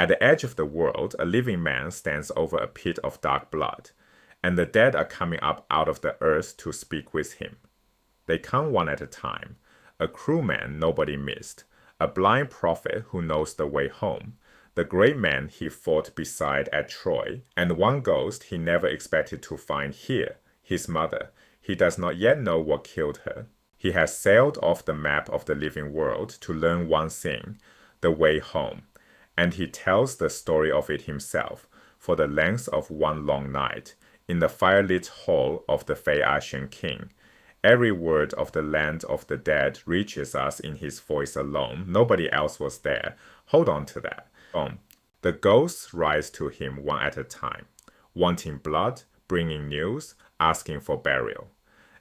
At the edge of the world, a living man stands over a pit of dark blood, and the dead are coming up out of the earth to speak with him. They come one at a time, a crewman nobody missed, a blind prophet who knows the way home, the great man he fought beside at Troy, and one ghost he never expected to find here, his mother. He does not yet know what killed her. He has sailed off the map of the living world to learn one thing, the way home, and he tells the story of it himself, for the length of one long night, in the firelit hall of the Phaeacian king. Every word of the land of the dead reaches us in his voice alone. Nobody else was there. Hold on to that. The ghosts rise to him one at a time, wanting blood, bringing news, asking for burial.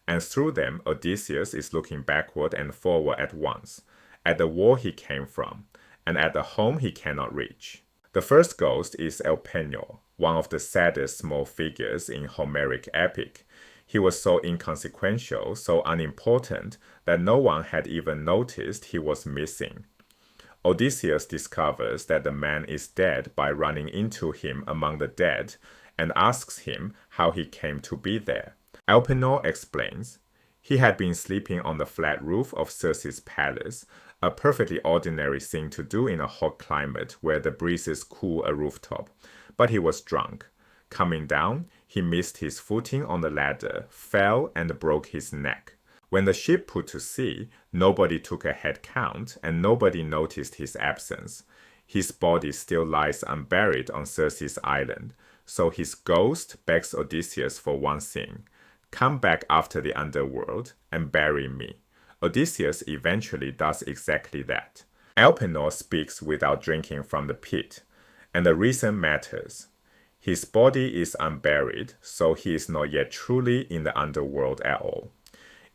And through them, Odysseus is looking backward and forward at once, at the war he came from, and at the home he cannot reach. The first ghost is Elpenor, one of the saddest small figures in Homeric epic. He was so inconsequential, so unimportant, that no one had even noticed he was missing. Odysseus discovers that the man is dead by running into him among the dead, and asks him how he came to be there. Elpenor explains, he had been sleeping on the flat roof of Circe's palace, a perfectly ordinary thing to do in a hot climate where the breezes cool a rooftop, but he was drunk. Coming down, he missed his footing on the ladder, fell and broke his neck. When the ship put to sea, nobody took a head count and nobody noticed his absence. His body still lies unburied on Circe's island, so his ghost begs Odysseus for one thing. Come back after the underworld and bury me. Odysseus eventually does exactly that. Elpenor speaks without drinking from the pit, and the reason matters. His body is unburied, so he is not yet truly in the underworld at all.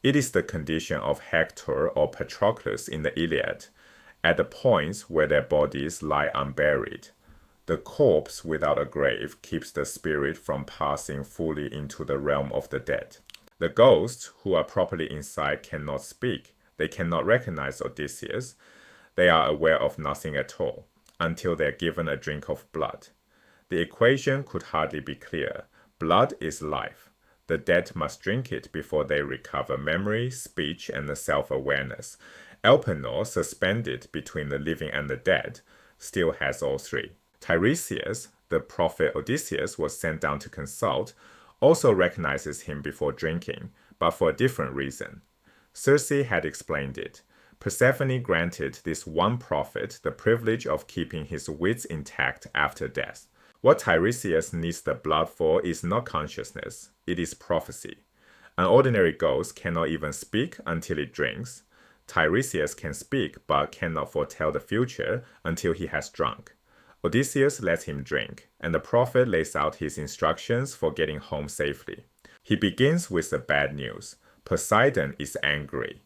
It is the condition of Hector or Patroclus in the Iliad, at the points where their bodies lie unburied. The corpse without a grave keeps the spirit from passing fully into the realm of the dead. The ghosts who are properly inside cannot speak. They cannot recognize Odysseus. They are aware of nothing at all, until they are given a drink of blood. The equation could hardly be clearer. Blood is life. The dead must drink it before they recover memory, speech, and self-awareness. Elpenor, suspended between the living and the dead, still has all three. Tiresias, the prophet Odysseus was sent down to consult, also recognizes him before drinking, but for a different reason. Circe had explained it. Persephone granted this one prophet the privilege of keeping his wits intact after death. What Tiresias needs the blood for is not consciousness, it is prophecy. An ordinary ghost cannot even speak until it drinks. Tiresias can speak but cannot foretell the future until he has drunk. Odysseus lets him drink, and the prophet lays out his instructions for getting home safely. He begins with the bad news. Poseidon is angry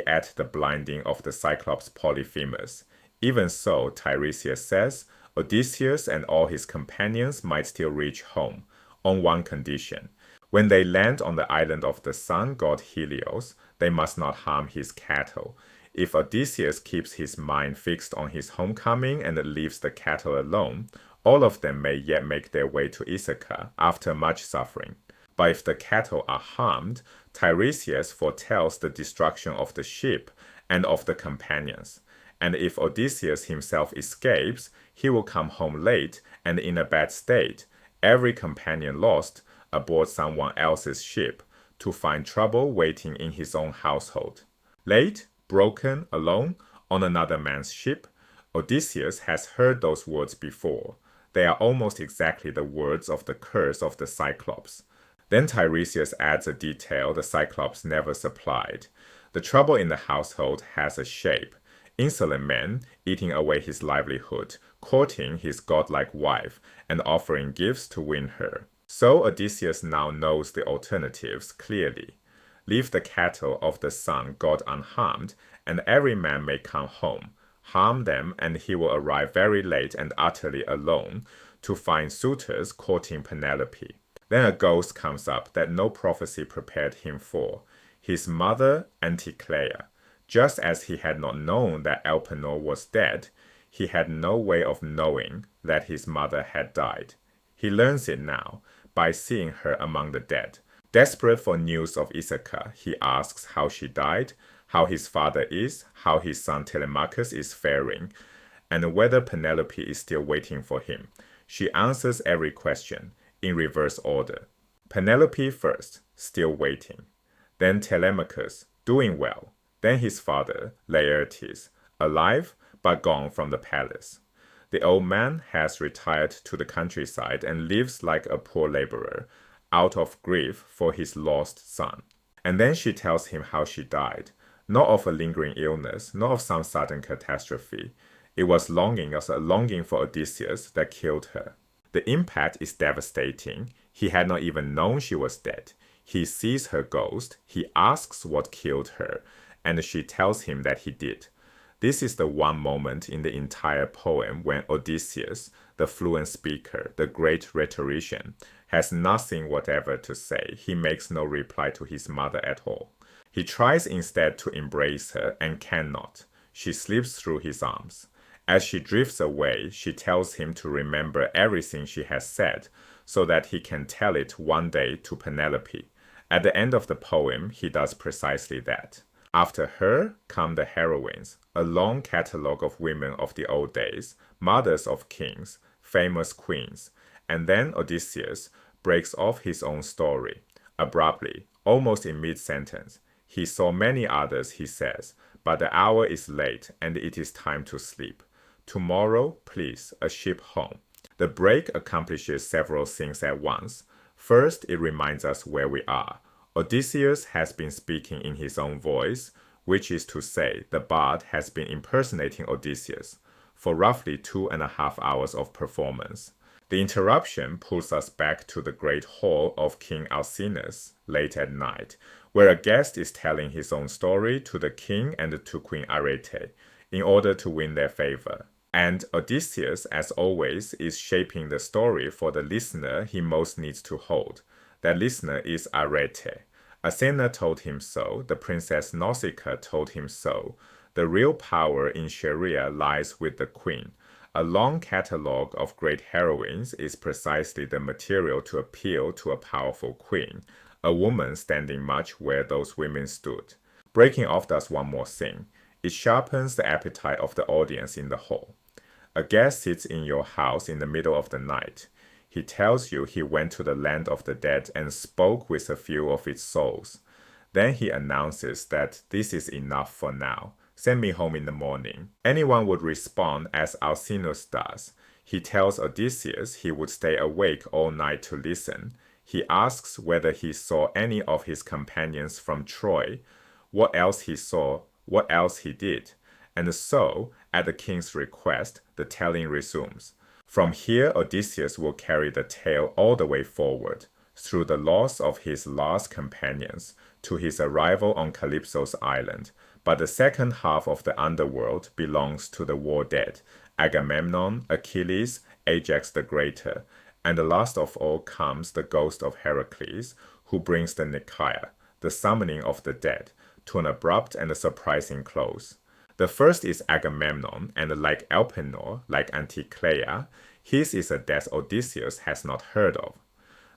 at the blinding of the Cyclops Polyphemus. Even so, Tiresias says, Odysseus and all his companions might still reach home, on one condition. When they land on the island of the sun god Helios, they must not harm his cattle. If Odysseus keeps his mind fixed on his homecoming and leaves the cattle alone, all of them may yet make their way to Ithaca after much suffering. But if the cattle are harmed, Tiresias foretells the destruction of the ship and of the companions. And if Odysseus himself escapes, he will come home late and in a bad state, every companion lost, aboard someone else's ship, to find trouble waiting in his own household. Late, broken, alone, on another man's ship, Odysseus has heard those words before. They are almost exactly the words of the curse of the Cyclops. Then Tiresias adds a detail the Cyclops never supplied. The trouble in the household has a shape. Insolent men eating away his livelihood, courting his godlike wife, and offering gifts to win her. So Odysseus now knows the alternatives clearly. Leave the cattle of the sun god unharmed, and every man may come home. Harm them, and he will arrive very late and utterly alone, to find suitors courting Penelope. Then a ghost comes up that no prophecy prepared him for, his mother Nekyia. Just as he had not known that Elpenor was dead, he had no way of knowing that his mother had died. He learns it now by seeing her among the dead. Desperate for news of Ithaca, he asks how she died, how his father is, how his son Telemachus is faring, and whether Penelope is still waiting for him. She answers every question in reverse order. Penelope first, still waiting. Then Telemachus, doing well. Then his father, Laertes, alive but gone from the palace. The old man has retired to the countryside and lives like a poor laborer, out of grief for his lost son. And then she tells him how she died, not of a lingering illness, not of some sudden catastrophe. It was a longing for Odysseus that killed her. The impact is devastating. He had not even known she was dead. He sees her ghost, he asks what killed her, and she tells him that he did. This is the one moment in the entire poem when Odysseus, the fluent speaker, the great rhetorician, has nothing whatever to say. He makes no reply to his mother at all. He tries instead to embrace her and cannot. She slips through his arms. As she drifts away, she tells him to remember everything she has said so that he can tell it one day to Penelope. At the end of the poem, he does precisely that. After her come the heroines, a long catalogue of women of the old days, mothers of kings, famous queens, and then Odysseus breaks off his own story, abruptly, almost in mid-sentence. He saw many others, he says, but the hour is late and it is time to sleep. Tomorrow, please, a ship home. The break accomplishes several things at once. First, it reminds us where we are. Odysseus has been speaking in his own voice, which is to say, the bard has been impersonating Odysseus for roughly 2.5 hours of performance. The interruption pulls us back to the great hall of King Alcinous late at night, where a guest is telling his own story to the king and to Queen Arete in order to win their favor. And Odysseus, as always, is shaping the story for the listener he most needs to hold. That listener is Arete. Athena told him so, the princess Nausicaa told him so. The real power in Sharia lies with the queen. A long catalogue of great heroines is precisely the material to appeal to a powerful queen, a woman standing much where those women stood. Breaking off does one more thing. It sharpens the appetite of the audience in the hall. A guest sits in your house in the middle of the night. He tells you he went to the land of the dead and spoke with a few of its souls. Then he announces that this is enough for now. Send me home in the morning. Anyone would respond as Alcinous does. He tells Odysseus he would stay awake all night to listen. He asks whether he saw any of his companions from Troy, what else he saw, what else he did. And so, at the king's request, the telling resumes. From here, Odysseus will carry the tale all the way forward, through the loss of his last companions, to his arrival on Calypso's island. But the second half of the underworld belongs to the war dead, Agamemnon, Achilles, Ajax the Greater, and the last of all comes the ghost of Heracles, who brings the Nekyia, the summoning of the dead, to an abrupt and surprising close. The first is Agamemnon, and like Elpenor, like Anticlea, his is a death Odysseus has not heard of.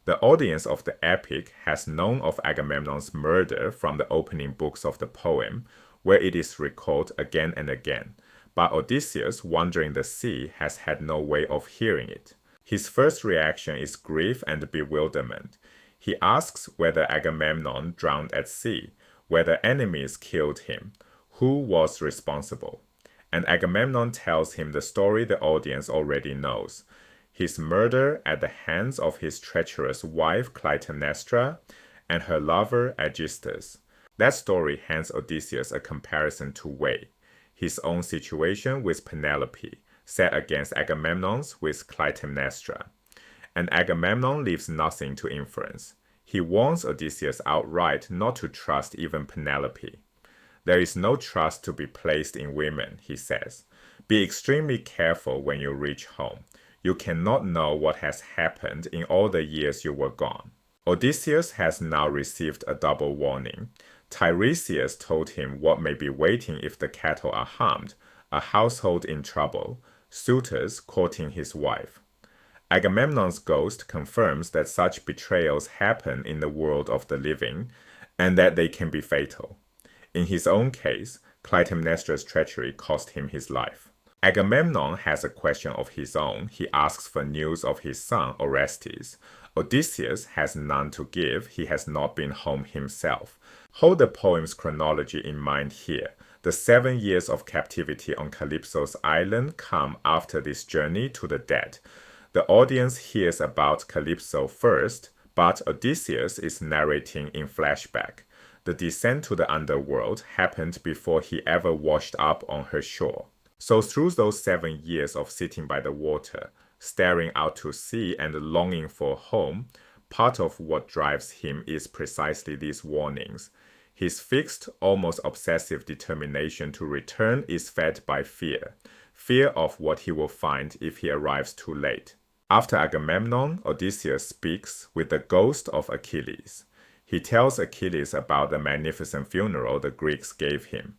The audience of the epic has known of Agamemnon's murder from the opening books of the poem, where it is recalled again and again, but Odysseus, wandering the sea, has had no way of hearing it. His first reaction is grief and bewilderment. He asks whether Agamemnon drowned at sea, whether enemies killed him, who was responsible. And Agamemnon tells him the story the audience already knows. His murder at the hands of his treacherous wife Clytemnestra and her lover Aegisthus. That story hands Odysseus a comparison to weigh, his own situation with Penelope, set against Agamemnon's with Clytemnestra. And Agamemnon leaves nothing to inference. He warns Odysseus outright not to trust even Penelope. There is no trust to be placed in women, he says. Be extremely careful when you reach home. You cannot know what has happened in all the years you were gone. Odysseus has now received a double warning. Tiresias told him what may be waiting if the cattle are harmed, a household in trouble, suitors courting his wife. Agamemnon's ghost confirms that such betrayals happen in the world of the living, and that they can be fatal. In his own case, Clytemnestra's treachery cost him his life. Agamemnon has a question of his own. He asks for news of his son, Orestes. Odysseus has none to give. He has not been home himself. Hold the poem's chronology in mind here. The 7 years of captivity on Calypso's island come after this journey to the dead. The audience hears about Calypso first, but Odysseus is narrating in flashback. The descent to the underworld happened before he ever washed up on her shore. So through those 7 years of sitting by the water, staring out to sea and longing for home, part of what drives him is precisely these warnings. His fixed, almost obsessive determination to return is fed by fear of what he will find if he arrives too late. After Agamemnon, Odysseus speaks with the ghost of Achilles. He tells Achilles about the magnificent funeral the Greeks gave him.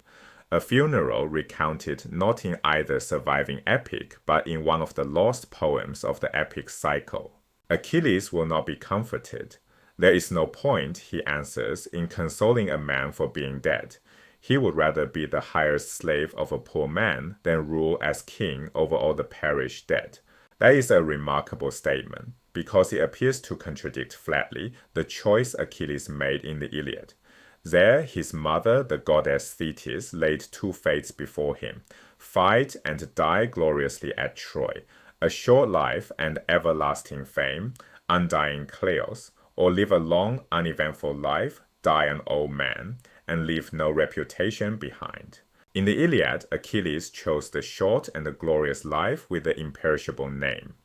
A funeral recounted not in either surviving epic, but in one of the lost poems of the epic cycle. Achilles will not be comforted. There is no point, he answers, in consoling a man for being dead. He would rather be the hired slave of a poor man than rule as king over all the perished dead. That is a remarkable statement, because it appears to contradict flatly the choice Achilles made in the Iliad. There, his mother, the goddess Thetis, laid 2 fates before him: fight and die gloriously at Troy, a short life and everlasting fame, undying Kleos, or live a long, uneventful life, die an old man, and leave no reputation behind. In the Iliad, Achilles chose the short and the glorious life with the imperishable name.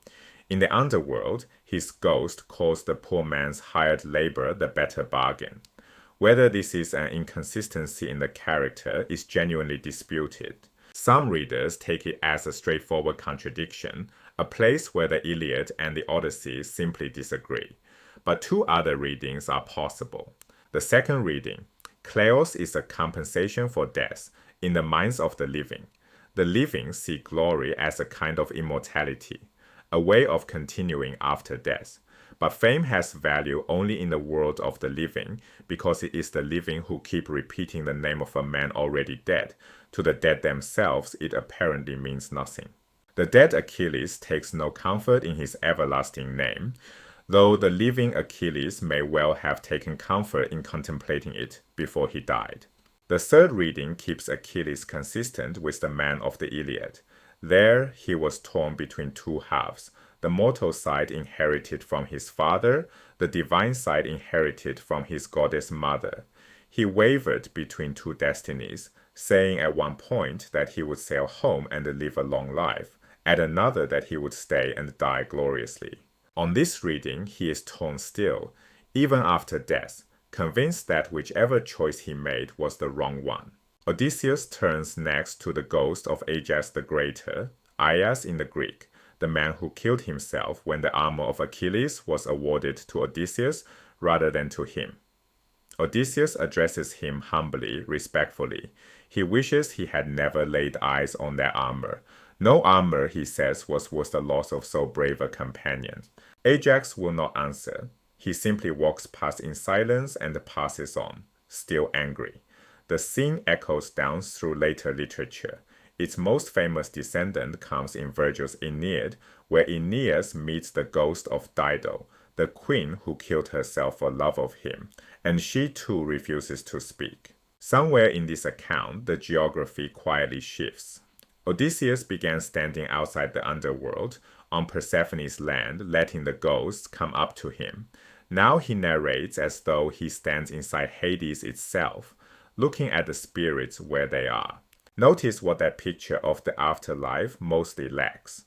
In the underworld, his ghost calls the poor man's hired labor the better bargain. Whether this is an inconsistency in the character is genuinely disputed. Some readers take it as a straightforward contradiction, a place where the Iliad and the Odyssey simply disagree. But 2 other readings are possible. The second reading: Kleos is a compensation for death in the minds of the living. The living see glory as a kind of immortality, a way of continuing after death. But fame has value only in the world of the living, because it is the living who keep repeating the name of a man already dead. To the dead themselves, it apparently means nothing. The dead Achilles takes no comfort in his everlasting name, though the living Achilles may well have taken comfort in contemplating it before he died. The third reading keeps Achilles consistent with the man of the Iliad. There he was torn between 2 halves, the mortal side inherited from his father, the divine side inherited from his goddess mother. He wavered between 2 destinies, saying at one point that he would sail home and live a long life, at another that he would stay and die gloriously. On this reading, he is torn still, even after death, convinced that whichever choice he made was the wrong one. Odysseus turns next to the ghost of Ajax the Greater, Aias in the Greek, the man who killed himself when the armor of Achilles was awarded to Odysseus rather than to him. Odysseus addresses him humbly, respectfully. He wishes he had never laid eyes on that armor. No armor, he says, was worth the loss of so brave a companion. Ajax will not answer. He simply walks past in silence and passes on, still angry. The scene echoes down through later literature. Its most famous descendant comes in Virgil's Aeneid, where Aeneas meets the ghost of Dido, the queen who killed herself for love of him, and she too refuses to speak. Somewhere in this account, the geography quietly shifts. Odysseus began standing outside the underworld, on Persephone's land, letting the ghosts come up to him. Now he narrates as though he stands inside Hades itself, looking at the spirits where they are. Notice what that picture of the afterlife mostly lacks.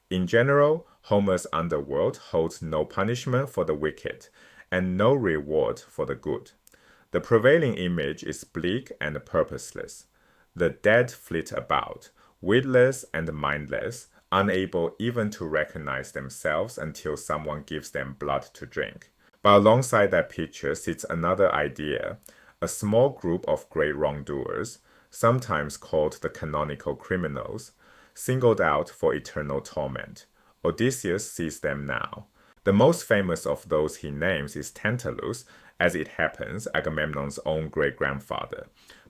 In general, Homer's underworld holds no punishment for the wicked, and no reward for the good. The prevailing image is bleak and purposeless. The dead flit about, witless and mindless, unable even to recognize themselves until someone gives them blood to drink. But alongside that picture sits another idea, a small group of great wrongdoers, sometimes called the canonical criminals, singled out for eternal torment. Odysseus sees them now. The most famous of those he names is Tantalus, as it happens, Agamemnon's own great-grandfather,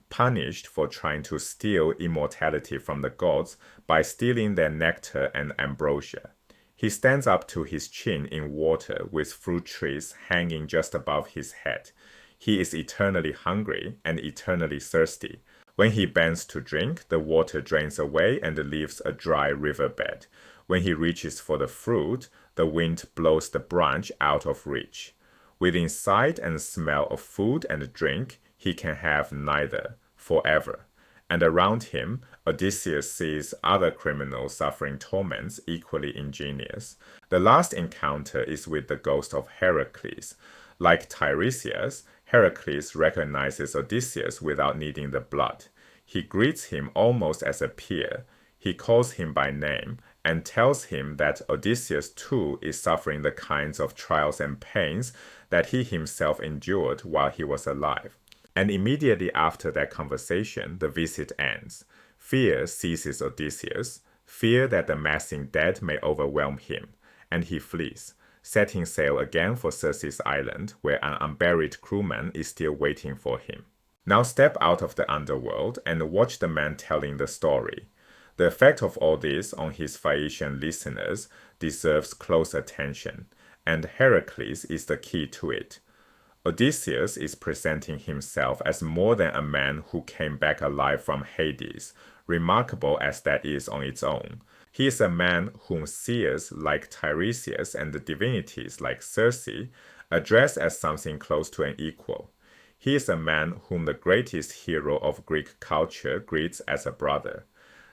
punished for trying to steal immortality from the gods by stealing their nectar and ambrosia. He stands up to his chin in water with fruit trees hanging just above his head. He is eternally hungry and eternally thirsty. When he bends to drink, the water drains away and leaves a dry riverbed. When he reaches for the fruit, the wind blows the branch out of reach. Within sight and smell of food and drink, he can have neither, forever. And around him, Odysseus sees other criminals suffering torments equally ingenious. The last encounter is with the ghost of Heracles. Like Tiresias, Heracles recognizes Odysseus without needing the blood. He greets him almost as a peer. He calls him by name and tells him that Odysseus too is suffering the kinds of trials and pains that he himself endured while he was alive. And immediately after that conversation, the visit ends. Fear seizes Odysseus, fear that the massing dead may overwhelm him, and he flees, setting sail again for Circe's island, where an unburied crewman is still waiting for him. Now step out of the underworld and watch the man telling the story. The effect of all this on his Phaeacian listeners deserves close attention, and Heracles is the key to it. Odysseus is presenting himself as more than a man who came back alive from Hades, remarkable as that is on its own. He is a man whom seers like Tiresias and the divinities like Circe address as something close to an equal. He is a man whom the greatest hero of Greek culture greets as a brother.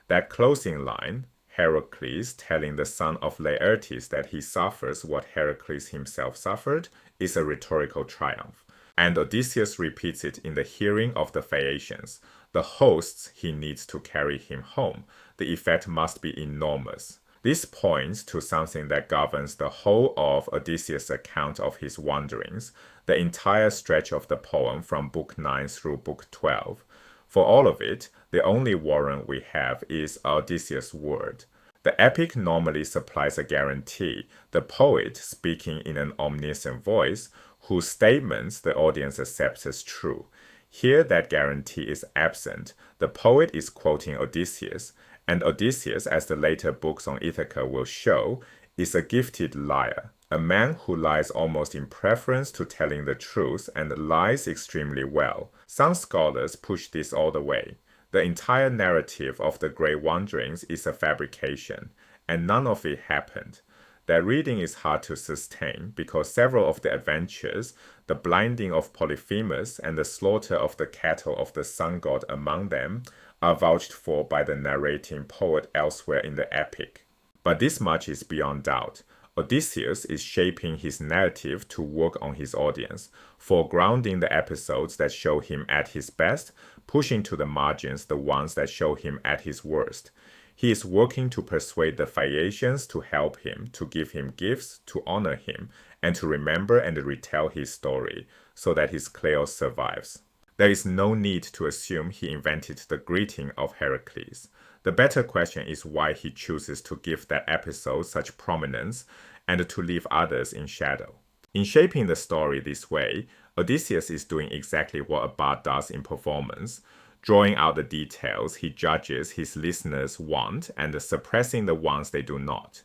That closing line, Heracles telling the son of Laertes that he suffers what Heracles himself suffered, is a rhetorical triumph. And Odysseus repeats it in the hearing of the Phaeacians, the hosts he needs to carry him home. The effect must be enormous. This points to something that governs the whole of Odysseus' account of his wanderings, the entire stretch of the poem from Book 9 through Book 12. For all of it, the only warrant we have is Odysseus' word. The epic normally supplies a guarantee, the poet speaking in an omniscient voice, whose statements the audience accepts as true. Here that guarantee is absent. The poet is quoting Odysseus, and Odysseus, as the later books on Ithaca will show, is a gifted liar, a man who lies almost in preference to telling the truth and lies extremely well. Some scholars push this all the way. The entire narrative of the Great Wanderings is a fabrication, and none of it happened. That reading is hard to sustain because several of the adventures, the blinding of Polyphemus and the slaughter of the cattle of the sun god among them, are vouched for by the narrating poet elsewhere in the epic. But this much is beyond doubt. Odysseus is shaping his narrative to work on his audience, foregrounding the episodes that show him at his best, pushing to the margins the ones that show him at his worst. He is working to persuade the Phaeacians to help him, to give him gifts, to honor him, and to remember and retell his story, so that his Kleos survives. There is no need to assume he invented the greeting of Heracles. The better question is why he chooses to give that episode such prominence and to leave others in shadow. In shaping the story this way, Odysseus is doing exactly what a bard does in performance, drawing out the details he judges his listeners want and suppressing the ones they do not.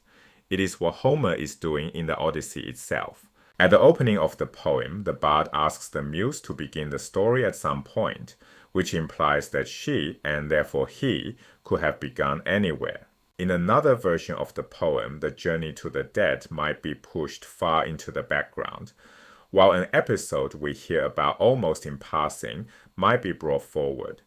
It is what Homer is doing in the Odyssey itself. At the opening of the poem, the bard asks the muse to begin the story at some point, which implies that she, and therefore he, could have begun anywhere. In another version of the poem, the journey to the dead might be pushed far into the background, while an episode we hear about almost in passing might be brought forward.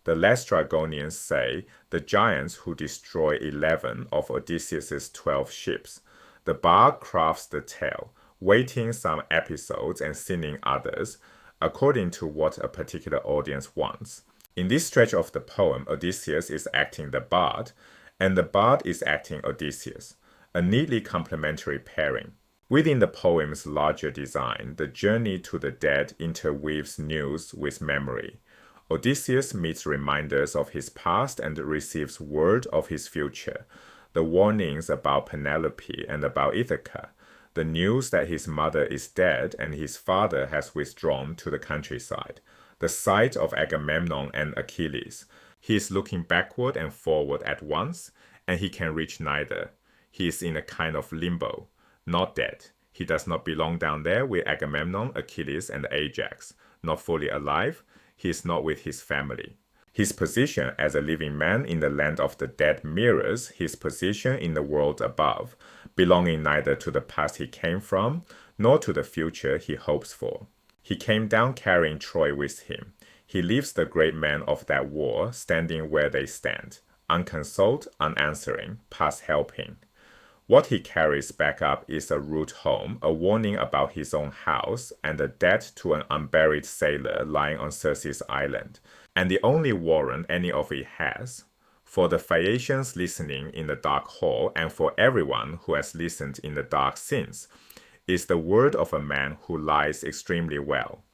The Laestrygonians say the giants who destroy 11 of Odysseus' 12 ships. The bard crafts the tale, weighting some episodes and thinning others, according to what a particular audience wants. In this stretch of the poem, Odysseus is acting the bard, and the bard is acting Odysseus, a neatly complementary pairing. Within the poem's larger design, the journey to the dead interweaves news with memory. Odysseus meets reminders of his past and receives word of his future, the warnings about Penelope and about Ithaca, the news that his mother is dead and his father has withdrawn to the countryside, the sight of Agamemnon and Achilles. He is looking backward and forward at once, and he can reach neither. He is in a kind of limbo, not dead. He does not belong down there with Agamemnon, Achilles, and Ajax, not fully alive. He is not with his family. His position as a living man in the land of the dead mirrors his position in the world above, belonging neither to the past he came from, nor to the future he hopes for. He came down carrying Troy with him. He leaves the great men of that war standing where they stand, unconsoled, unanswering, past helping. What he carries back up is a route home, a warning about his own house, and a debt to an unburied sailor lying on Circe's island, and the only warrant any of it has, for the Phaeacians listening in the dark hall, and for everyone who has listened in the dark since, is the word of a man who lies extremely well.